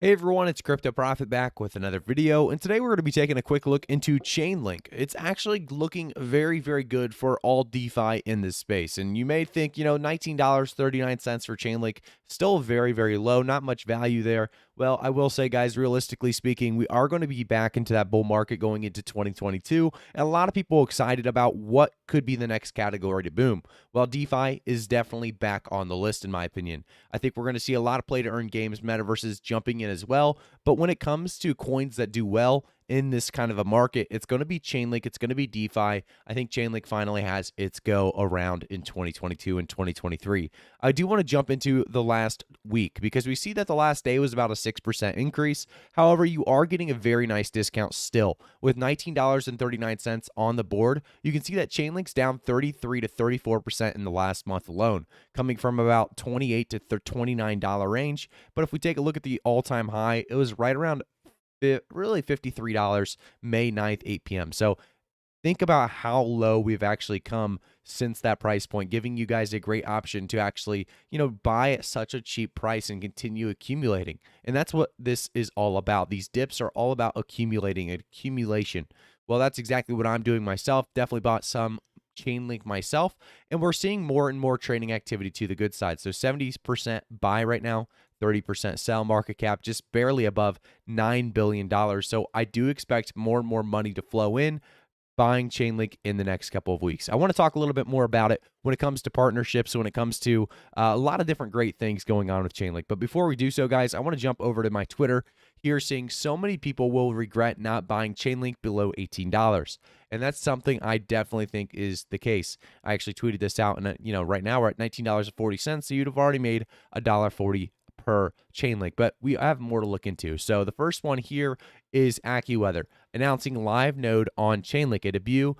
Hey everyone, it's Crypto Profit back with another video, and today we're going to be taking a quick look into Chainlink. It's actually looking very, very good for all DeFi in this space. And you may think, $19.39 for Chainlink, still very, very low, not much value there. Well, I will say, guys, realistically speaking, we are going to be back into that bull market going into 2022, and a lot of people excited about what could be the next category to boom. Well, DeFi is definitely back on the list, in my opinion. I think we're going to see a lot of play to earn games, metaverses jumping in as well. But when it comes to coins that do well in this kind of a market, it's going to be Chainlink, it's going to be DeFi. I think Chainlink finally has its go around in 2022 and 2023. I do want to jump into the last week because we see that the last day was about a 6% increase. However, you are getting a very nice discount still. With $19.39 on the board, you can see that Chainlink's down 33 to 34% in the last month alone, coming from about $28 to $29 range. But if we take a look at the all-time high, it was right around really $53 May 9th, 8 p.m. So think about how low we've actually come since that price point, giving you guys a great option to actually, buy at such a cheap price and continue accumulating. And that's what this is all about. These dips are all about accumulation. Well, that's exactly what I'm doing myself. Definitely bought some Chainlink myself, and we're seeing more and more trading activity to the good side. So 70% buy right now, 30% sell, market cap just barely above $9 billion. So I do expect more and more money to flow in buying Chainlink in the next couple of weeks. I want to talk a little bit more about it when it comes to partnerships, when it comes to a lot of different great things going on with Chainlink. But before we do so, guys, I want to jump over to my Twitter here, seeing so many people will regret not buying Chainlink below $18. And that's something I definitely think is the case. I actually tweeted this out, and right now we're at $19.40, so you'd have already made $1.40 per Chainlink, but we have more to look into. So the first one here is AccuWeather announcing live node on Chainlink. A debut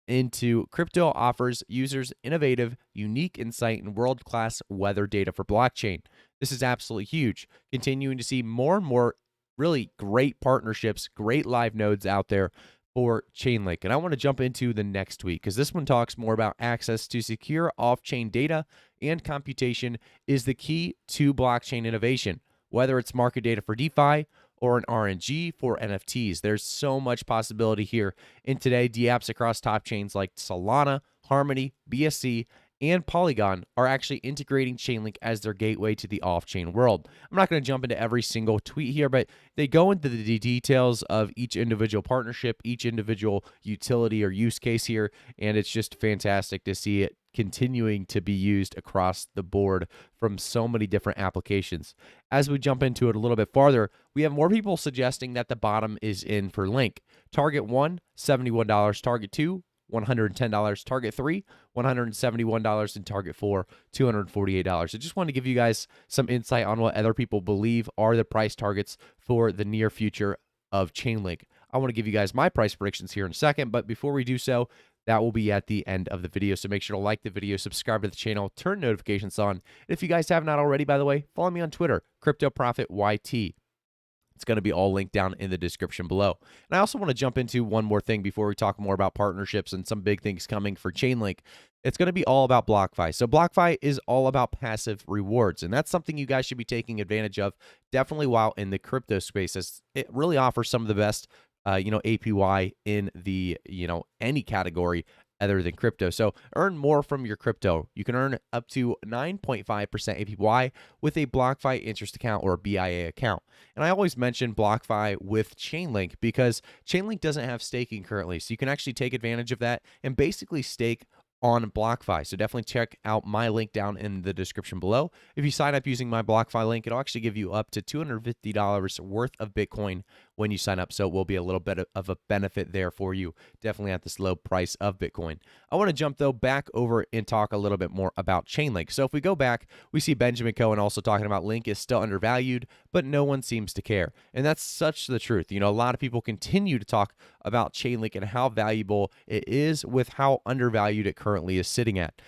into crypto offers users innovative, unique insight and world-class weather data for blockchain. This is absolutely huge. Continuing to see more and more really great partnerships, great live nodes out there for Chainlink. And I want to jump into the next tweet because this one talks more about access to secure off-chain data and computation is the key to blockchain innovation, whether it's market data for DeFi or an RNG for NFTs. There's so much possibility here. And today, DApps across top chains like Solana, Harmony, BSC, and Polygon are actually integrating Chainlink as their gateway to the off-chain world. I'm not going to jump into every single tweet here, but they go into the details of each individual partnership, each individual utility or use case here, and it's just fantastic to see it continuing to be used across the board from so many different applications. As we jump into it a little bit farther, we have more people suggesting that the bottom is in for Link. Target 1, $71. Target 2, $110. Target 3, $171, and target 4, $248. I just want to give you guys some insight on what other people believe are the price targets for the near future of Chainlink. I want to give you guys my price predictions here in a second, but before we do so, that will be at the end of the video. So make sure to like the video, subscribe to the channel, turn notifications on. And if you guys have not already, by the way, follow me on Twitter, CryptoProfitYT. It's going to be all linked down in the description below. And I also want to jump into one more thing before we talk more about partnerships and some big things coming for Chainlink. It's going to be all about BlockFi. So BlockFi is all about passive rewards, and that's something you guys should be taking advantage of definitely while in the crypto space, as it really offers some of the best APY in the, any category other than crypto. So earn more from your crypto. You can earn up to 9.5% APY with a BlockFi interest account or a BIA account. And I always mention BlockFi with Chainlink because Chainlink doesn't have staking currently. So you can actually take advantage of that and basically stake on BlockFi. So definitely check out my link down in the description below. If you sign up using my BlockFi link, it'll actually give you up to $250 worth of Bitcoin when you sign up. So it will be a little bit of a benefit there for you, definitely at this low price of Bitcoin. I want to jump though back over and talk a little bit more about Chainlink. So if we go back, we see Benjamin Cohen also talking about Link is still undervalued, but no one seems to care. And that's such the truth. A lot of people continue to talk about Chainlink and how valuable it is with how undervalued it currently is sitting at.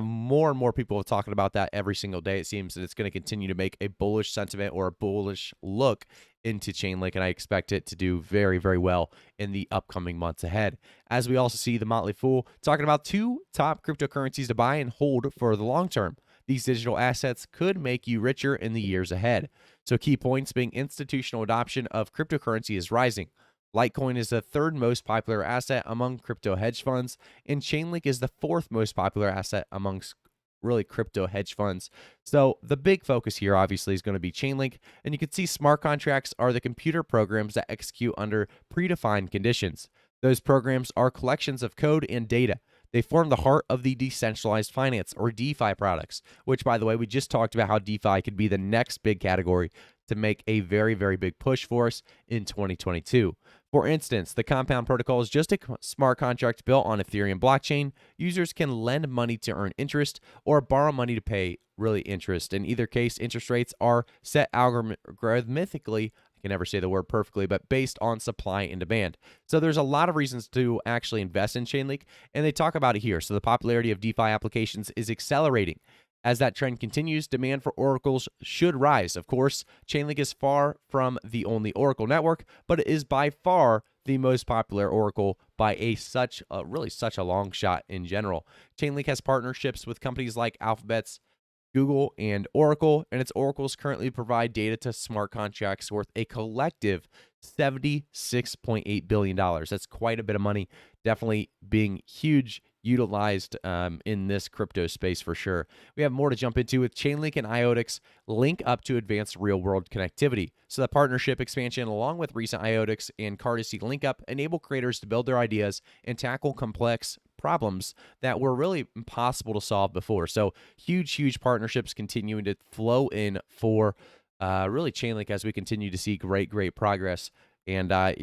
More and more people are talking about that every single day. It seems that it's going to continue to make a bullish sentiment or a bullish look into Chainlink, and I expect it to do very, very well in the upcoming months ahead. As we also see the Motley Fool talking about 2 top cryptocurrencies to buy and hold for the long term. These digital assets could make you richer in the years ahead. So key points being institutional adoption of cryptocurrency is rising. Litecoin is the third most popular asset among crypto hedge funds, and Chainlink is the fourth most popular asset amongst really crypto hedge funds. So the big focus here obviously is going to be Chainlink, and you can see smart contracts are the computer programs that execute under predefined conditions. Those programs are collections of code and data. They form the heart of the decentralized finance or DeFi products, which, by the way, we just talked about how DeFi could be the next big category to make a very, very big push for us in 2022. For instance, the Compound Protocol is just a smart contract built on Ethereum blockchain. Users can lend money to earn interest or borrow money to pay really interest. In either case, interest rates are set algorithmically. I can never say the word perfectly, but based on supply and demand. So there's a lot of reasons to actually invest in Chainlink, and they talk about it here. So the popularity of DeFi applications is accelerating. As that trend continues, demand for oracles should rise. Of course, Chainlink is far from the only oracle network, but it is by far the most popular oracle by such a long shot in general. Chainlink has partnerships with companies like Alphabet's Google, and Oracle, and its oracles currently provide data to smart contracts worth a collective $76.8 billion. That's quite a bit of money, definitely being huge utilized in this crypto space for sure. We have more to jump into with Chainlink and IOTX link up to advanced real-world connectivity. So the partnership expansion, along with recent IOTX and Cardasy link up, enable creators to build their ideas and tackle complex problems that were really impossible to solve before. So huge partnerships continuing to flow in for really Chainlink as we continue to see great progress. And, a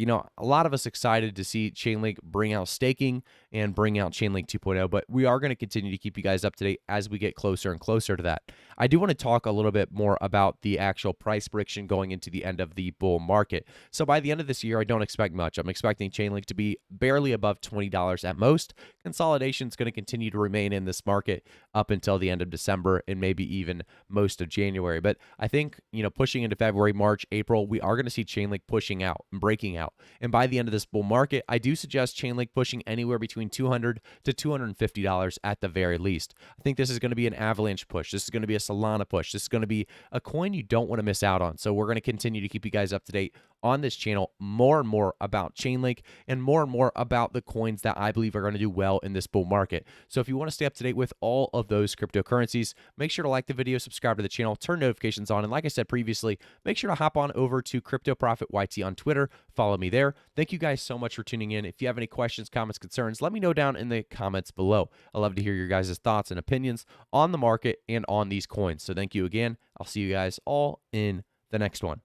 lot of us excited to see Chainlink bring out staking and bring out Chainlink 2.0, but we are going to continue to keep you guys up to date as we get closer and closer to that. I do want to talk a little bit more about the actual price prediction going into the end of the bull market. So by the end of this year, I don't expect much. I'm expecting Chainlink to be barely above $20 at most. Consolidation is going to continue to remain in this market up until the end of December and maybe even most of January. But I think, pushing into February, March, April, we are going to see Chainlink pushing out and breaking out. And by the end of this bull market, I do suggest Chainlink pushing anywhere between $200 to $250 at the very least. I think this is going to be an Avalanche push. This is going to be a Solana push. This is going to be a coin you don't want to miss out on. So we're going to continue to keep you guys up to date on this channel, more and more about Chainlink and more about the coins that I believe are going to do well in this bull market. So if you want to stay up to date with all of those cryptocurrencies, make sure to like the video, subscribe to the channel, turn notifications on, and like I said previously, make sure to hop on over to Crypto Profit YT on Twitter. Follow me there. Thank you guys so much for tuning in. If you have any questions, comments, concerns, let me know down in the comments below. I love to hear your guys' thoughts and opinions on the market and on these coins. So thank you again. I'll see you guys all in the next one.